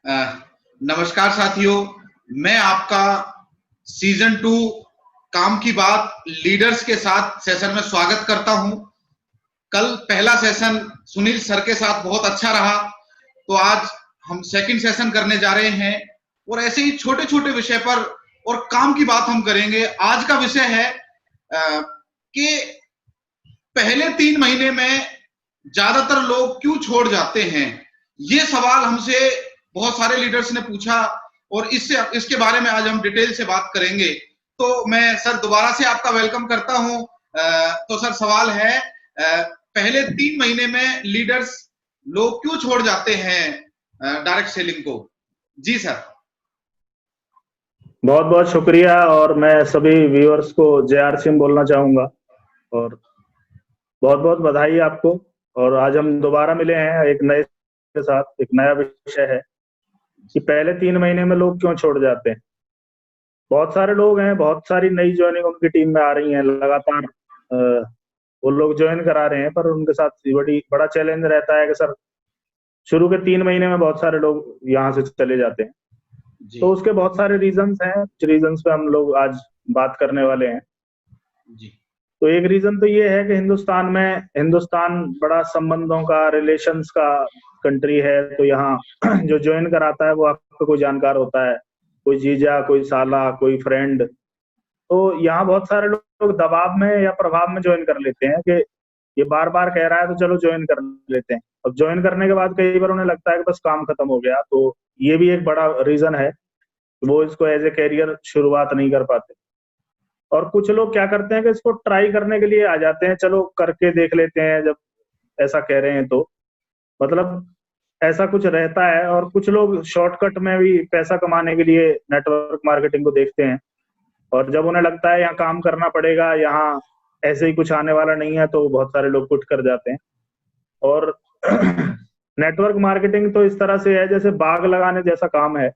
अ, नमस्कार साथियों, मैं आपका सीजन 2 काम की बात लीडर्स के साथ सेशन में स्वागत करता हूं। कल पहला सेशन सुनील सर के साथ बहुत अच्छा रहा, तो आज हम सेकंड सेशन करने जा रहे हैं और ऐसे ही छोटे-छोटे विषय पर और काम की बात हम करेंगे। आज का विषय है कि पहले 3 महीने में ज्यादातर लोग क्यों छोड़ जाते हैं। ये सवाल हमसे बहुत सारे लीडर्स ने पूछा और इसके बारे में आज हम डिटेल से बात करेंगे। तो मैं सर दोबारा से आपका वेलकम करता हूं। तो सर सवाल है, पहले 3 महीने में लीडर्स लोग क्यों छोड़ जाते हैं डायरेक्ट सेलिंग को। जी सर। बहुत बहुत शुक्रिया और मैं सभी व्यूअर्स को JR सिंह बोलना चाहूंगा और बहुत बहुत बधाई आपको। और आज हम दोबारा मिले हैं एक नए के साथ। एक नया विषय है कि पहले 3 महीने में लोग क्यों छोड़ जाते हैं। बहुत सारे लोग हैं, बहुत सारी नई ज्वाइनिंग उनकी टीम में आ रही हैं लगातार। वो लोग ज्वाइन करा रहे हैं, पर उनके साथ बड़ा चैलेंज रहता है कि सर शुरू के 3 महीने में बहुत सारे लोग यहाँ से चले जाते हैं। तो उसके बहुत सारे रीजंस हैं, रीजंस पे हम लोग आज बात करने वाले हैं। जी। तो एक रीजन तो ये है कि हिंदुस्तान बड़ा संबंधों का, रिलेशंस का कंट्री है। तो यहाँ जो ज्वाइन कराता है वो आपको कोई जानकार होता है, कोई जीजा, कोई साला, कोई फ्रेंड। तो यहाँ बहुत सारे लोग दबाव में या प्रभाव में ज्वाइन कर लेते हैं कि ये बार बार कह रहा है तो चलो ज्वाइन कर लेते हैं। अब ज्वाइन करने के बाद कई बार उन्हें लगता है कि बस काम खत्म हो गया। तो ये भी एक बड़ा रीजन है, वो इसको एज ए कैरियर शुरुआत नहीं कर पाते। और कुछ लोग क्या करते हैं कि इसको ट्राई करने के लिए आ जाते हैं, चलो करके देख लेते हैं, जब ऐसा कह रहे हैं तो मतलब ऐसा कुछ रहता है। और कुछ लोग शॉर्टकट में भी पैसा कमाने के लिए नेटवर्क मार्केटिंग को देखते हैं, और जब उन्हें लगता है यहाँ काम करना पड़ेगा, यहाँ ऐसे ही कुछ आने वाला नहीं है, तो बहुत सारे लोग क्विट कर जाते हैं। और नेटवर्क मार्केटिंग तो इस तरह से है जैसे बाग लगाने जैसा काम है।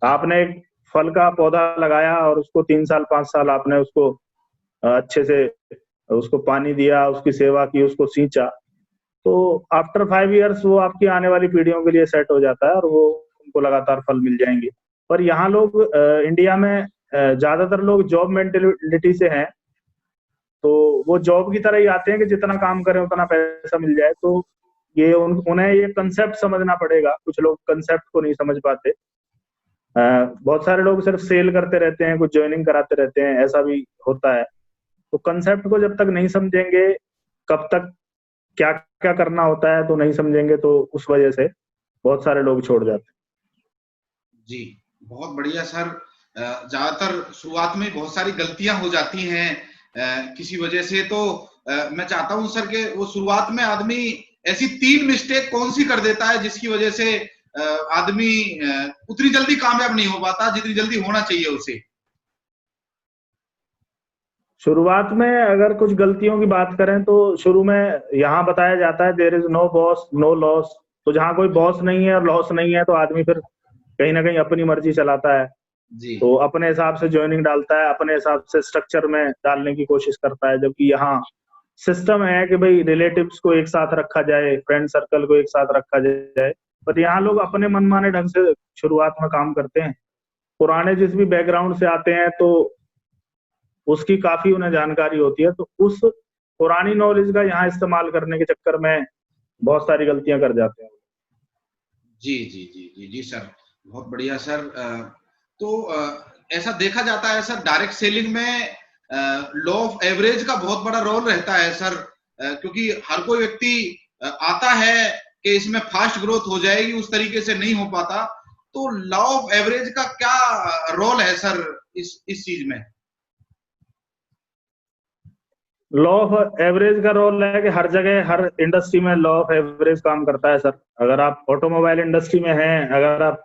आपने एक फल का पौधा लगाया और उसको 3 साल 5 साल आपने उसको अच्छे से उसको पानी दिया, उसकी सेवा की, उसको सींचा, तो आफ्टर 5 इयर्स वो आपकी आने वाली पीढ़ियों के लिए सेट हो जाता है और वो उनको लगातार फल मिल जाएंगे। पर यहाँ लोग इंडिया में ज्यादातर लोग जॉब मेंटेलिटी से हैं, तो वो जॉब की तरह ही आते हैं कि जितना काम करें उतना पैसा मिल जाए। तो ये उन्हें ये कंसेप्ट समझना पड़ेगा। कुछ लोग कंसेप्ट को नहीं समझ पाते। बहुत सारे लोग सिर्फ सेल करते रहते हैं, कुछ ज्वाइनिंग कराते रहते हैं, ऐसा भी होता है। तो कंसेप्ट को जब तक नहीं समझेंगे, कब तक क्या क्या करना होता है तो नहीं समझेंगे, तो उस वजह से बहुत सारे लोग छोड़ जाते हैं। जी, बहुत बढ़िया सर। ज्यादातर शुरुआत में बहुत सारी गलतियां हो जाती हैं किसी वजह से। तो मैं चाहता हूं सर कि वो शुरुआत में आदमी ऐसी 3 मिस्टेक कौन सी कर देता है जिसकी वजह से आदमी उतनी जल्दी कामयाब नहीं हो पाता जितनी जल्दी होना चाहिए उसे। शुरुआत में अगर कुछ गलतियों की बात करें तो शुरू में यहाँ बताया जाता है there is no boss no loss. तो जहाँ कोई बॉस नहीं है और लॉस नहीं है, तो आदमी फिर कहीं ना कहीं अपनी मर्जी चलाता है। जी। तो अपने हिसाब से ज्वाइनिंग डालता है, अपने हिसाब से स्ट्रक्चर में डालने की कोशिश करता है। जबकि यहाँ सिस्टम है कि भाई रिलेटिव्स को एक साथ रखा जाए, फ्रेंड सर्कल को एक साथ रखा जाए। पर यहाँ लोग अपने मनमाने ढंग से शुरुआत में काम करते हैं। पुराने जिस भी बैकग्राउंड से आते हैं तो उसकी काफी उन्हें जानकारी होती है, तो उस पुरानी नॉलेज का यहाँ इस्तेमाल करने के चक्कर में बहुत सारी गलतियां कर जाते हैं। जी जी जी जी जी सर, बहुत बढ़िया सर। तो ऐसा देखा जाता है सर डायरेक्ट सेलिंग में लॉ ऑफ एवरेज का बहुत बड़ा रोल रहता है सर। क्योंकि हर कोई व्यक्ति आता है कि इसमें फास्ट ग्रोथ हो जाएगी, उस तरीके से नहीं हो पाता। तो लॉ ऑफ एवरेज का क्या रोल है सर इस चीज में। लॉ ऑफ एवरेज का रोल है कि हर जगह हर इंडस्ट्री में लॉ ऑफ एवरेज काम करता है सर। अगर आप ऑटोमोबाइल इंडस्ट्री में हैं, अगर आप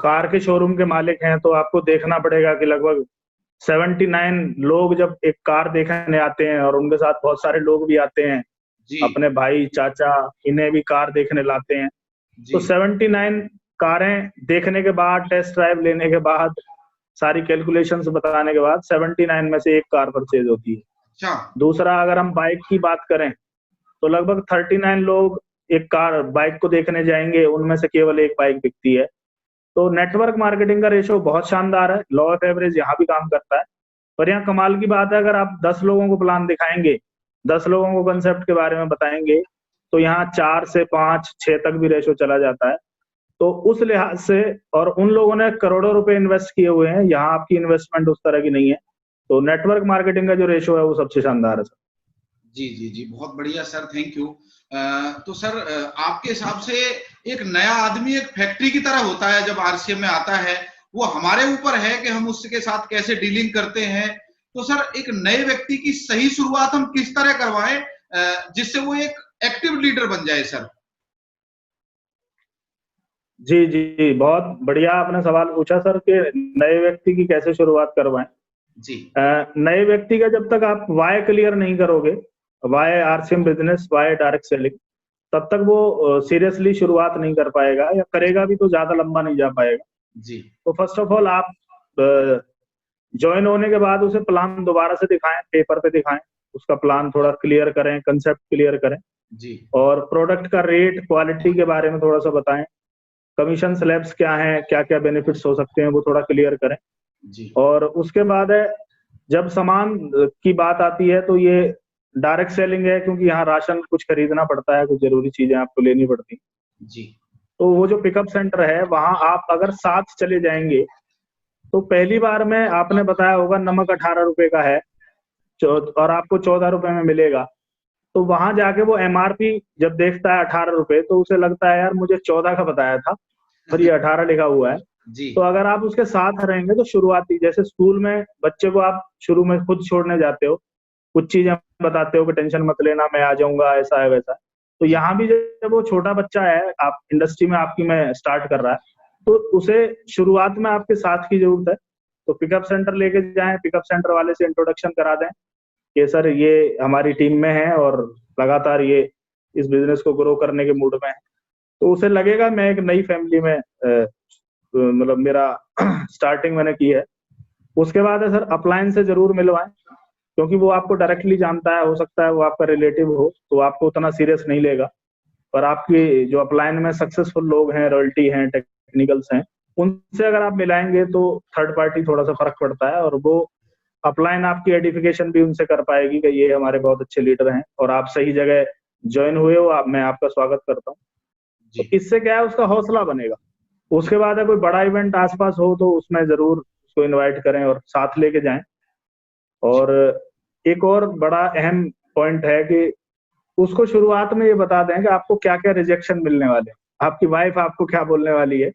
कार के शोरूम के मालिक हैं, तो आपको देखना पड़ेगा कि लगभग 79 लोग जब एक कार देखने आते हैं, और उनके साथ बहुत सारे लोग भी आते हैं, अपने भाई चाचा, इन्हें भी कार देखने लाते हैं। तो 79 कारें देखने के बाद, टेस्ट ड्राइव लेने के बाद, सारी कैलकुलेशंस बताने के बाद 79 में से एक कार परचेज होती है। दूसरा, अगर हम बाइक की बात करें तो लगभग 39 लोग एक बाइक को देखने जाएंगे, उनमें से केवल एक बाइक बिकती है। तो नेटवर्क मार्केटिंग का रेशो बहुत शानदार है, लॉ ऑफ एवरेज यहाँ भी काम करता है। पर यहाँ कमाल की बात है, अगर आप 10 लोगों को प्लान दिखाएंगे, 10 लोगों को कंसेप्ट के बारे में बताएंगे, तो यहाँ 4 से 5, 6 तक भी रेशो चला जाता है। तो उस लिहाज से, और उन लोगों ने करोड़ों रुपए इन्वेस्ट किए हुए हैं, यहाँ आपकी इन्वेस्टमेंट उस तरह की नहीं है। तो नेटवर्क मार्केटिंग का जो रेशो है वो सबसे शानदार है सर। जी जी जी, बहुत बढ़िया सर, थैंक यू। तो सर आपके हिसाब से एक नया आदमी एक फैक्ट्री की तरह होता है जब आरसीएम में आता है, वो हमारे ऊपर है कि हम उसके साथ कैसे डीलिंग करते हैं। तो सर एक नए व्यक्ति की सही शुरुआत हम किस तरह करवाएं जिससे वो एक एक्टिव लीडर बन जाए सर? जी जी, बहुत बढ़िया आपने सवाल पूछा सर कि नए व्यक्ति की कैसे शुरुआत करवाएं। जी नए व्यक्ति का जब तक आप वाई क्लियर नहीं करोगे, why RCM business, why direct selling, तब तक वो सीरियसली शुरुआत नहीं कर पाएगा, या करेगा भी तो ज्यादा लंबा नहीं जा पाएगा। जी तो फर्स्ट ऑफ ऑल आप ज्वाइन होने के बाद उसे प्लान दोबारा से दिखाएं, पेपर पे दिखाएं, उसका प्लान थोड़ा क्लियर करें, कंसेप्ट क्लियर करें, जी और प्रोडक्ट का रेट, क्वालिटी के बारे में थोड़ा सा बताएं, कमीशन स्लैब्स क्या हैं, क्या क्या बेनिफिट्स हो सकते हैं, वो थोड़ा क्लियर करें। जी और उसके बाद है, जब सामान की बात आती है तो ये डायरेक्ट सेलिंग है, क्योंकि यहाँ राशन कुछ खरीदना पड़ता है, कुछ जरूरी चीजें आपको लेनी पड़ती। जी तो वो जो पिकअप सेंटर है, वहां आप अगर साथ चले जाएंगे, तो पहली बार में आपने बताया होगा नमक 18 रुपए का है, और आपको 14 रुपए में मिलेगा। तो वहां जाके वो एमआरपी जब देखता है 18 रुपए, तो उसे लगता है यार मुझे 14 का बताया था, पर ये 18 लिखा हुआ है। जी तो अगर आप उसके साथ रहेंगे, तो शुरुआती, जैसे स्कूल में बच्चे को आप शुरू में खुद छोड़ने जाते हो, कुछ चीजें बताते हो कि टेंशन मत लेना, मैं आ जाऊंगा, ऐसा है वैसा है। तो यहाँ भी जब वो छोटा बच्चा है, आप इंडस्ट्री में आपकी में स्टार्ट कर रहा है, तो उसे शुरुआत में आपके साथ की जरूरत है। तो पिकअप सेंटर लेके जाएं, पिकअप सेंटर वाले से इंट्रोडक्शन करा दें कि सर ये हमारी टीम में है और लगातार ये इस बिजनेस को ग्रो करने के मूड में है। तो उसे लगेगा मैं एक नई फैमिली में, मतलब मेरा स्टार्टिंग मैंने की है। उसके बाद है सर, अपलाइन से जरूर मिलवाएं, क्योंकि वो आपको डायरेक्टली जानता है, हो सकता है वो आपका रिलेटिव हो, तो आपको उतना सीरियस नहीं लेगा। पर आपकी जो अपलाइन में सक्सेसफुल लोग हैं, रॉयल्टी हैं, टेक्निकल्स हैं, उनसे अगर आप मिलाएंगे तो थर्ड पार्टी थोड़ा सा फर्क पड़ता है, और वो अपलाइन आपकी एडिफिकेशन भी उनसे कर पाएगी कि ये हमारे बहुत अच्छे लीडर हैं और आप सही जगह ज्वाइन हुए हो, मैं आपका स्वागत करता हूँ। तो इससे क्या है, उसका हौसला बनेगा। उसके बाद है, कोई बड़ा इवेंट आसपास हो तो उसमें जरूर उसको इनवाइट करें और साथ लेके जाएं। और एक और बड़ा अहम पॉइंट है कि उसको शुरुआत में ये बता दें कि आपको क्या क्या रिजेक्शन मिलने वाले हैं, आपकी वाइफ आपको क्या बोलने वाली है,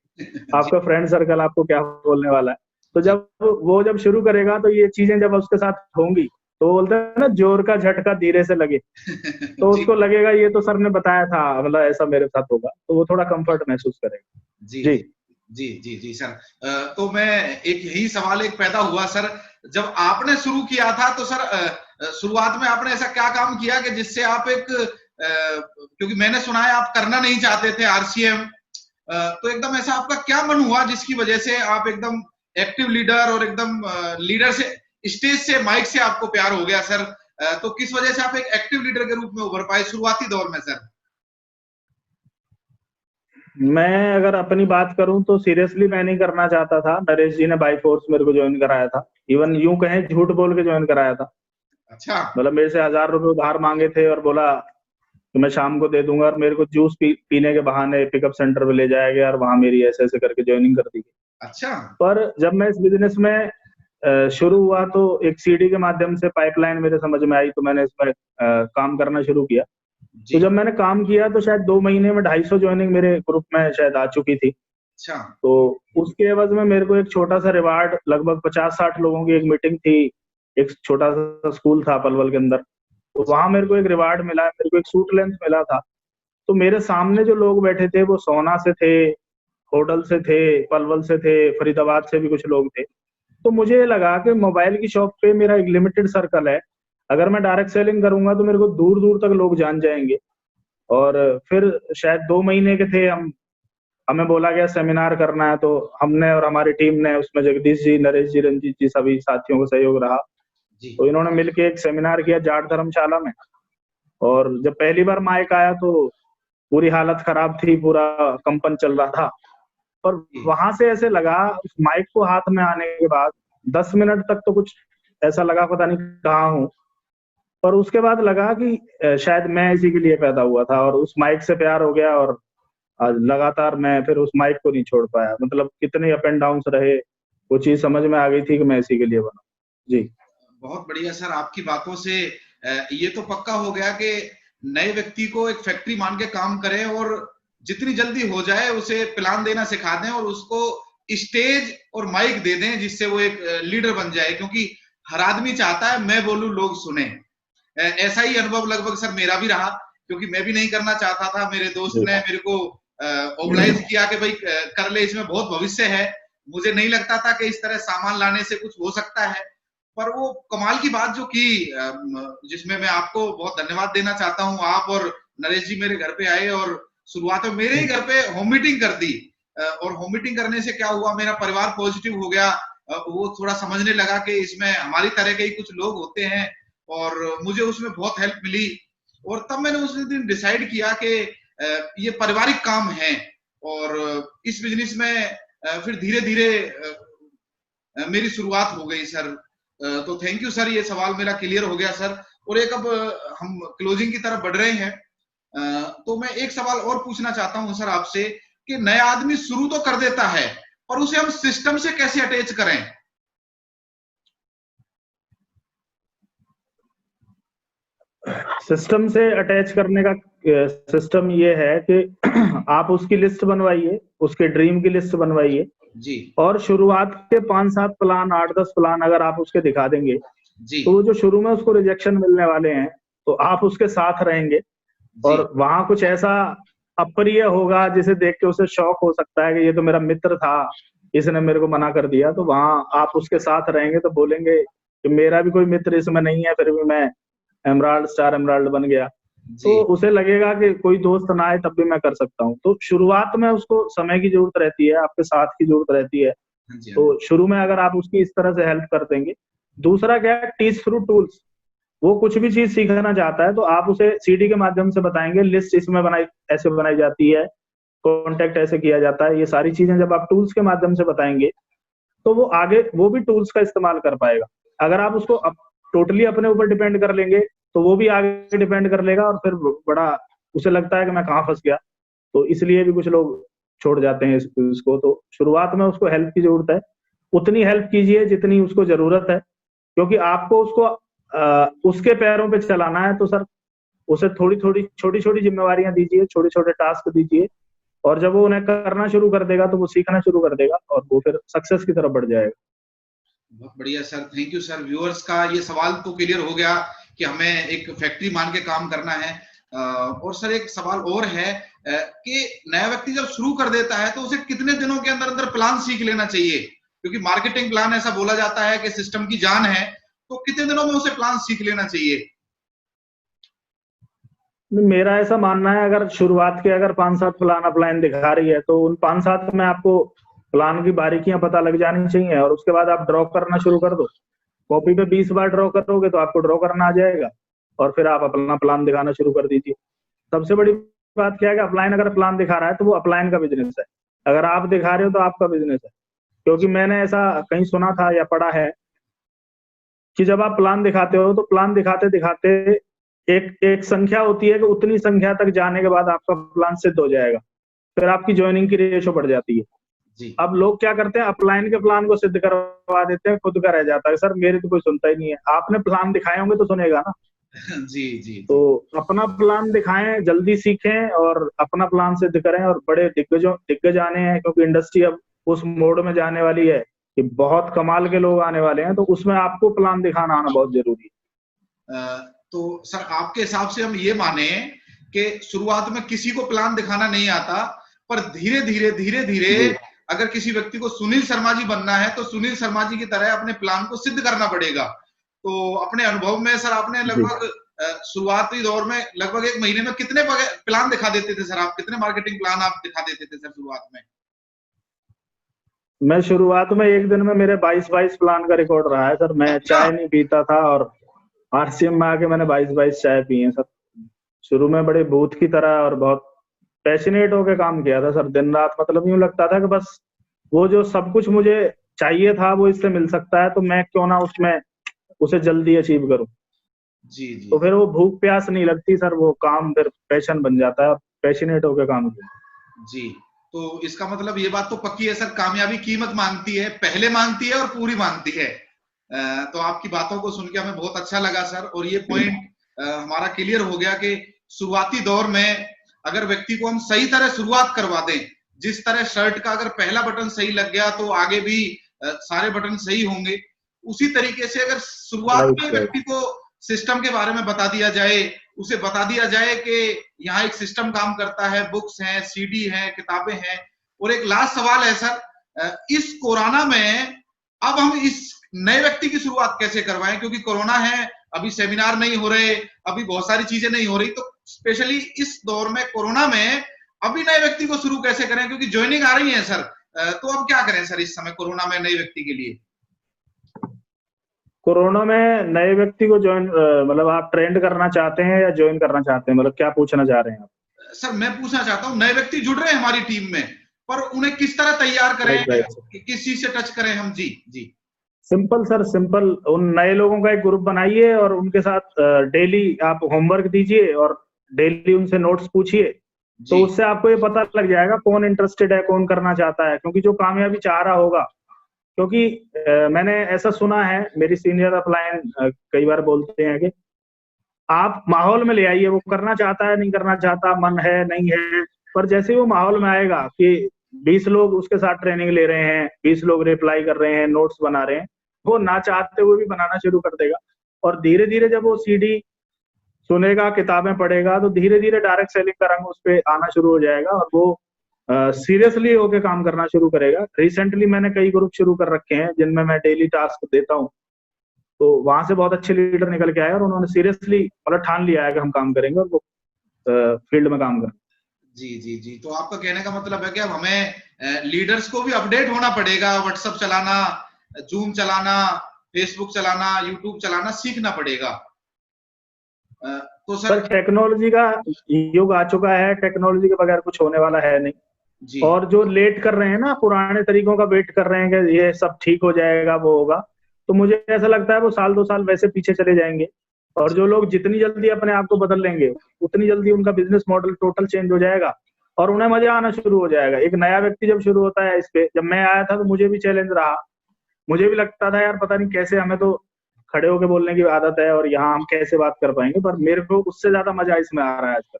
आपका फ्रेंड सर्कल आपको क्या बोलने वाला है। तो जब शुरू करेगा, तो ये चीजें जब उसके साथ होंगी, तो बोलते हैं ना, जोर का झटका धीरे से लगे, तो उसको लगेगा ये तो सर ने बताया था, मतलब ऐसा मेरे साथ होगा, तो वो थोड़ा कंफर्ट महसूस करेगा। जी जी जी जी जी सर। तो मैं एक यही सवाल एक पैदा हुआ सर, जब आपने शुरू किया था तो सर शुरुआत में आपने ऐसा क्या काम किया कि जिससे आप एक क्योंकि मैंने सुना है आप करना नहीं चाहते थे आरसीएम, तो एकदम ऐसा आपका क्या मन हुआ जिसकी वजह से आप एकदम एक्टिव लीडर और एकदम लीडर से, स्टेज से, माइक से आपको प्यार हो गया सर? तो किस वजह से आप एक एक्टिव लीडर के रूप में उभर पाए शुरुआती दौर में सर? मैं अगर अपनी बात करूं तो सीरियसली मैं नहीं करना चाहता था, नरेश जी ने बाई फोर्स मेरे को ज्वाइन कराया था, इवन यूं कहें झूठ बोल के ज्वाइन कराया था। अच्छा। मतलब मेरे से 1000 रुपए उधार मांगे थे और बोला कि मैं शाम को दे दूंगा, और मेरे को जूस पीने के बहाने पिकअप सेंटर पे ले जाया गया और वहां मेरी ऐसे ऐसे करके ज्वाइनिंग कर दी। अच्छा। पर जब मैं इस बिजनेस में शुरू हुआ, तो एक सीडी के माध्यम से पाइपलाइन मेरे समझ में आई, तो मैंने इसमें काम करना शुरू किया। तो जब मैंने काम किया तो शायद 2 महीने में 250 ज्वाइनिंग मेरे ग्रुप में शायद आ चुकी थी। अच्छा। तो उसके एवज में मेरे को एक छोटा सा रिवार्ड, लगभग 50-60 लोगों की एक मीटिंग थी, एक छोटा सा स्कूल था पलवल के अंदर, तो वहां मेरे को एक रिवार्ड मिला, मेरे को एक सूट लेंथ मिला था। तो मेरे सामने जो लोग बैठे थे वो सोना से थे, होटल से थे, पलवल से थे, फरीदाबाद से भी कुछ लोग थे। तो मुझे लगा कि मोबाइल की शॉप पे मेरा एक लिमिटेड सर्कल है, अगर मैं डायरेक्ट सेलिंग करूंगा तो मेरे को दूर दूर तक लोग जान जाएंगे। और फिर शायद 2 महीने के थे हम, हमें बोला गया सेमिनार करना है, तो हमने और हमारी टीम ने उसमें जगदीश जी, नरेश जी, रंजीत जी, सभी साथियों का सहयोग रहा। तो इन्होंने मिलके एक सेमिनार किया जाट धर्मशाला में, और जब पहली बार माइक आया तो पूरी हालत खराब थी, पूरा कंपन चल रहा था। पर वहां से ऐसे लगा उस माइक को हाथ में आने के बाद 10 मिनट तक तो कुछ ऐसा लगा पता नहीं कहाँ हूँ, पर उसके बाद लगा कि शायद मैं इसी के लिए पैदा हुआ था, और उस माइक से प्यार हो गया, और लगातार मैं फिर उस माइक को नहीं छोड़ पाया। मतलब कितने अप एंड डाउन्स रहे, वो चीज समझ में आ गई थी कि मैं इसी के लिए बना। जी, बहुत बढ़िया सर। आपकी बातों से ये तो पक्का हो गया कि नए व्यक्ति को एक फैक्ट्री मान के काम करें और जितनी जल्दी हो जाए उसे प्लान देना सिखा दें और उसको स्टेज और माइक दे दें जिससे वो एक लीडर बन जाए, क्योंकि हर आदमी चाहता है मैं बोलूं लोग सुने। ऐसा ही अनुभव लगभग सर मेरा भी रहा, क्योंकि मैं भी नहीं करना चाहता था। मेरे दोस्त ने मेरे को ओबलाइज किया कि भाई कर ले, इसमें बहुत भविष्य है। मुझे नहीं लगता था कि इस तरह सामान लाने से कुछ हो सकता है, पर वो कमाल की बात जो की, जिसमें मैं आपको बहुत धन्यवाद देना चाहता हूँ। आप और नरेश जी मेरे घर पे आए और शुरुआत में मेरे ही घर पे होम मीटिंग कर दी, और होम मीटिंग करने से क्या हुआ, मेरा परिवार पॉजिटिव हो गया। वो थोड़ा समझने लगा कि इसमें हमारी तरह के ही कुछ लोग होते हैं, और मुझे उसमें बहुत हेल्प मिली। और तब मैंने उस दिन डिसाइड किया कि ये पारिवारिक काम है, और इस बिजनेस में फिर धीरे धीरे मेरी शुरुआत हो गई सर। तो थैंक यू सर, ये सवाल मेरा क्लियर हो गया सर। और एक अब हम क्लोजिंग की तरफ बढ़ रहे हैं, तो मैं एक सवाल और पूछना चाहता हूं सर आपसे कि नया आदमी शुरू तो कर देता है, पर उसे हम सिस्टम से कैसे अटैच करें? सिस्टम से अटैच करने का सिस्टम ये है कि आप उसकी लिस्ट बनवाइए, उसके ड्रीम की लिस्ट बनवाइए जी और शुरुआत के 5-7 प्लान, 8-10 प्लान अगर आप उसके दिखा देंगे जी तो वो जो शुरू में उसको रिजेक्शन मिलने वाले हैं तो आप उसके साथ रहेंगे, जी और वहां कुछ ऐसा अप्रिय होगा जिसे देख के उसे शौक हो सकता है कि ये तो मेरा मित्र था, इसने मेरे को मना कर दिया, तो वहां आप उसके साथ रहेंगे तो बोलेंगे कि मेरा भी कोई मित्र इसमें नहीं है, फिर भी मैं एमराल्ड, स्टार एमराल्ड बन गया। तो जी उसे लगेगा कि कोई दोस्त ना आए तब भी मैं कर सकता हूँ। तो शुरुआत में उसको समय की जरूरत रहती है, आपके साथ की जरूरत रहती है। हाँ जी, हाँ तो शुरू में अगर आप उसकी इस तरह से हेल्प कर देंगे। दूसरा क्या है, टीच थ्रू टूल्स। वो कुछ भी चीज सीखना चाहता है तो आप उसे सीडी के माध्यम से बताएंगे, लिस्ट इसमें बनाई, ऐसे बनाई जाती है, कॉन्टेक्ट ऐसे किया जाता है। ये सारी चीजें जब आप टूल्स के माध्यम से बताएंगे तो वो आगे वो भी टूल्स का इस्तेमाल कर पाएगा। अगर आप उसको टोटली अपने ऊपर डिपेंड कर लेंगे तो वो भी आगे डिपेंड कर लेगा, और फिर बड़ा उसे लगता है कि मैं कहाँ फंस गया। तो इसलिए भी कुछ लोग छोड़ जाते हैं इसको। तो शुरुआत में उसको हेल्प की जरूरत है, उतनी हेल्प कीजिए जितनी उसको जरूरत है, क्योंकि आपको उसको उसके पैरों पे चलाना है। तो सर उसे थोड़ी थोड़ी छोटी छोटी जिम्मेवारियां दीजिए, छोटे छोटे टास्क दीजिए, और जब वो उन्हें करना शुरू कर देगा तो वो सीखना शुरू कर देगा और वो फिर सक्सेस की तरफ बढ़ जाएगा। बहुत बढ़िया sir, thank you sir. Viewers का ये सवाल तो क्लियर हो गया कि हमें एक फैक्ट्री मान के काम करना है। और सर एक सवाल और है कि नया व्यक्ति जब शुरू कर देता है तो उसे कितने दिनों के अंदर अंदर प्लान सीख लेना चाहिए? क्योंकि मार्केटिंग प्लान ऐसा बोला जाता है कि सिस्टम की जान है, तो कितने दिनों में उसे प्लान सीख लेना चाहिए? मेरा ऐसा मानना है, अगर शुरुआत के अगर 5-7 प्लान अपलाइन दिखा रही है तो उन 5-7 में आपको प्लान की बारीकियां पता लग जानी चाहिए, और उसके बाद आप ड्रॉ करना शुरू कर दो। कॉपी पे 20 बार ड्रॉ करोगे तो आपको ड्रॉ करना आ जाएगा, और फिर आप अपना प्लान दिखाना शुरू कर दीजिए। सबसे बड़ी बात क्या है कि अपलाइन अगर प्लान दिखा रहा है तो वो अपलाइन का बिजनेस है, अगर आप दिखा रहे हो तो आपका बिजनेस है। क्योंकि मैंने ऐसा कहीं सुना था या पढ़ा है कि जब आप प्लान दिखाते हो तो प्लान दिखाते दिखाते एक एक संख्या होती है कि उतनी संख्या तक जाने के बाद आपका प्लान सिद्ध हो जाएगा, फिर आपकी ज्वाइनिंग की रेशो बढ़ जाती है। जी अब लोग क्या करते हैं, अपलाइन के प्लान को सिद्ध करवा देते हैं, खुद का रह जाता है। सर मेरी तो कोई सुनता ही नहीं है। आपने प्लान दिखाए होंगे तो सुनेगा ना। जी जी तो जी अपना प्लान दिखाएं, जल्दी सीखें और अपना प्लान सिद्ध करें, और बड़े दिग्गज आने हैं, क्योंकि इंडस्ट्री अब उस मोड में जाने वाली है कि बहुत कमाल के लोग आने वाले हैं, तो उसमें आपको प्लान दिखाना आना बहुत जरूरी है। तो सर आपके हिसाब से हम ये माने कि शुरुआत में किसी को प्लान दिखाना नहीं आता, पर धीरे धीरे अगर किसी व्यक्ति को सुनील शर्मा जी बनना है तो सुनील शर्मा जी की तरह अपने प्लान को सिद्ध करना पड़ेगा। तो अपने अनुभव में सर आपने लगभग शुरुआती दौर में लगभग 1 महीने में कितने प्लान दिखा देते थे सर? आप कितने मार्केटिंग प्लान आप दिखा देते थे सर शुरुआत में? मैं शुरुआत में एक दिन में मेरे 22 प्लान का रिकॉर्ड रहा है सर। मैं अच्छा चाय नहीं पीता था और आरसीएम में आके मैंने 22 चाय पी है सर। शुरू में बड़े भूत की तरह और बहुत पैशनेट होके काम किया था सर, दिन रात। मतलब यूं लगता था कि बस वो जो सब कुछ मुझे चाहिए था वो इससे मिल सकता है, तो मैं क्यों ना उसमें उसे जल्दी अचीव करूं। जी जी तो फिर वो भूख प्यास नहीं लगती सर, वो काम फिर पैशन बन जाता है, पैशनेट होके काम किया। जी। तो इसका मतलब ये बात तो पक्की है सर, कामयाबी कीमत मांगती है, पहले मांगती है और पूरी मांगती है। तो आपकी बातों को सुन के हमें बहुत अच्छा लगा सर, और ये पॉइंट हमारा क्लियर हो गया कि शुरुआती दौर में अगर व्यक्ति को हम सही तरह शुरुआत करवा दें, जिस तरह शर्ट का अगर पहला बटन सही लग गया तो आगे भी सारे बटन सही होंगे। उसी तरीके से अगर शुरुआत में व्यक्ति को सिस्टम के बारे में बता दिया जाए, उसे बता दिया जाए कि यहाँ एक सिस्टम काम करता है, बुक्स हैं, सीडी हैं, किताबें हैं। और एक लास्ट सवाल है सर, इस कोरोना में अब हम इस नए व्यक्ति की शुरुआत कैसे करवाएं, क्योंकि कोरोना है, अभी सेमिनार नहीं हो रहे, अभी बहुत सारी चीजें नहीं हो रही, तो स्पेशली इस दौर में कोरोना में अभी नए व्यक्ति को शुरू कैसे करें, क्योंकि ज्वाइनिंग आ रही है सर। तो अब क्या करें सर इस समय कोरोना में नए व्यक्ति के लिए? कोरोना में नए व्यक्ति को ज्वाइन, मतलब आप ट्रेंड करना चाहते हैं या ज्वाइन करना चाहते हैं, मतलब क्या पूछना चाह रहे हैं आप? सर मैं पूछना चाहता हूँ, नए व्यक्ति जुड़ रहे हैं हमारी टीम में, पर उन्हें किस तरह तैयार करें, राइट। किस चीज से टच करें हम? जी जी सिंपल सर, सिंपल। उन नए लोगों का एक ग्रुप बनाइए और उनके साथ डेली आप होमवर्क दीजिए और डेली उनसे नोट्स पूछिए। तो उससे आपको ये पता लग जाएगा कौन इंटरेस्टेड है, कौन करना चाहता है। क्योंकि जो कामयाबी चाह रहा होगा, क्योंकि मैंने ऐसा सुना है, मेरी सीनियर अपलाइन कई बार बोलते हैं कि आप माहौल में ले आइए, वो करना चाहता है नहीं करना चाहता, मन है नहीं है, पर जैसे ही वो माहौल में आएगा कि 20 लोग उसके साथ ट्रेनिंग ले रहे हैं, 20 लोग रिप्लाई कर रहे हैं, नोट्स बना रहे हैं, वो ना चाहते हुए भी बनाना शुरू कर देगा। और धीरे धीरे जब वो सीडी सुनेगा, किताबें पढ़ेगा, तो धीरे धीरे डायरेक्ट सेलिंग का रंग उस पर आना शुरू हो जाएगा और वो सीरियसली होके काम करना शुरू करेगा। रिसेंटली मैंने कई ग्रुप शुरू कर रखे हैं जिनमें मैं डेली टास्क देता हूँ, तो वहां से बहुत अच्छे लीडर निकल के आए और उन्होंने सीरियसली मतलब ठान लिया है कि हम काम करेंगे और वो फील्ड में काम करेंगे। जी जी जी। तो आपका कहने का मतलब है कि अब हमें लीडर्स को भी अपडेट होना पड़ेगा, व्हाट्सएप चलाना, जूम चलाना, फेसबुक चलाना, यूट्यूब चलाना सीखना पड़ेगा। तो सर टेक्नोलॉजी का युग आ चुका है, टेक्नोलॉजी के बगैर कुछ होने वाला है नहीं। जी। और जो लेट कर रहे हैं ना, पुराने तरीकों का वेट कर रहे हैं कि ये सब ठीक हो जाएगा, वो होगा, तो मुझे ऐसा लगता है वो साल 2 साल वैसे पीछे चले जाएंगे। और जो लोग जितनी जल्दी अपने आप को बदल लेंगे, उतनी जल्दी उनका बिजनेस मॉडल टोटल चेंज हो जाएगा और उन्हें मजा आना शुरू हो जाएगा। एक नया व्यक्ति जब शुरू होता है इस पे, जब मैं आया था तो मुझे भी चैलेंज रहा, मुझे भी लगता था यार पता नहीं कैसे, हमें तो खड़े होके बोलने की आदत है और यहाँ हम कैसे बात कर पाएंगे, पर मेरे को उससे ज्यादा मजा इसमें आ रहा है आजकल।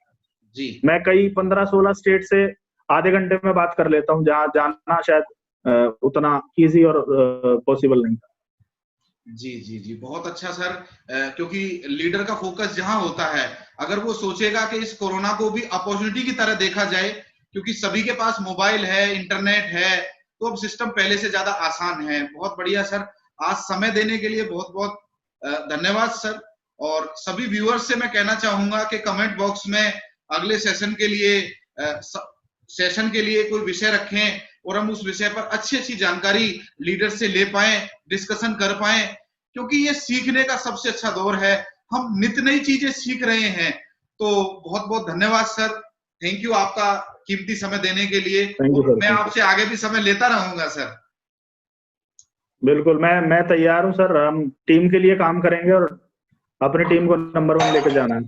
जी। मैं कई 15-16 स्टेट से आधे घंटे में बात कर लेता हूँ, जहाँ जानना शायद उतना इजी और पॉसिबल नहीं था। जी जी जी, बहुत अच्छा सर। क्योंकि लीडर का फोकस जहां होता है, अगर वो सोचेगा कि इस कोरोना को भी अपॉर्चुनिटी की तरह देखा जाए, क्योंकि सभी के पास मोबाइल है, इंटरनेट है, तो अब सिस्टम पहले से ज्यादा आसान है। बहुत बढ़िया सर, आज समय देने के लिए बहुत बहुत धन्यवाद सर। और सभी व्यूअर्स से मैं कहना चाहूंगा कि कमेंट बॉक्स में अगले सेशन के लिए कोई विषय रखें और हम उस विषय पर अच्छी अच्छी जानकारी लीडर से ले पाए, डिस्कशन कर पाए, क्योंकि ये सीखने का सबसे अच्छा दौर है। हम नित नई चीजें सीख रहे हैं। तो बहुत बहुत धन्यवाद सर, थैंक यू आपका कीमती समय देने के लिए। मैं आपसे आगे भी समय लेता रहूंगा सर। बिल्कुल, मैं तैयार हूँ सर। हम टीम के लिए काम करेंगे और अपनी टीम को नंबर 1 लेकर जाना है।